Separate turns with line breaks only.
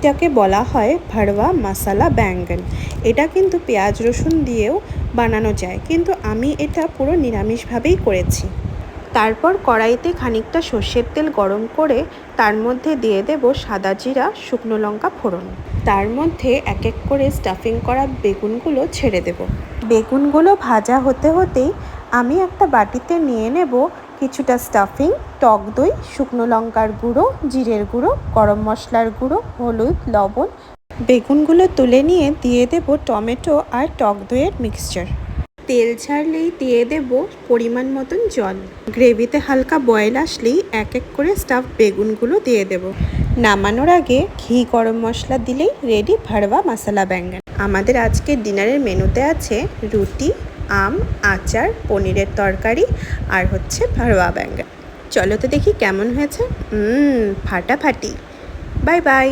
এটাকে বলা হয় ভরওয়া মশলা ব্যাঙ্গন। এটা কিন্তু পেঁয়াজ রসুন দিয়েও বানানো যায়, কিন্তু আমি এটা পুরো নিরামিষভাবেই করেছি। তারপর কড়াইতে খানিকটা সর্ষের তেল গরম করে তার মধ্যে দিয়ে দেব সাদা জিরা, শুকনো লঙ্কা ফোড়ন। তার মধ্যে এক এক করে স্টাফিং করা বেগুনগুলো ছেড়ে দেব। বেগুনগুলো ভাজা হতে হতেই আমি একটা বাটিতে নিয়ে নেব কিছুটা স্টাফিং, টক দই, শুকনো লঙ্কার গুঁড়ো, জিরের গুঁড়ো, গরম মশলার গুঁড়ো, হলুদ, লবণ। বেগুনগুলো তুলে নিয়ে দিয়ে দেব টমেটো আর টক দইয়ের মিক্সচার। তেল ছাড়লেই দিয়ে দেব পরিমাণ মতন জল। গ্রেভিতে হালকা বয়েল আসলেই এক এক করে স্টাফ বেগুনগুলো দিয়ে দেব। নামানোর আগে ঘি, গরম মশলা দিলেই রেডি ভরওয়া মশলা ব্যাঙ্গন। আমাদের আজকের ডিনারের মেনুতে আছে রুটি, আম, আচার, পনিরের তরকারি আর হচ্ছে ভরওয়া ব্যাঙ্গন। চলো তো দেখি কেমন হয়েছে। ফাটাফাটি। Bye bye.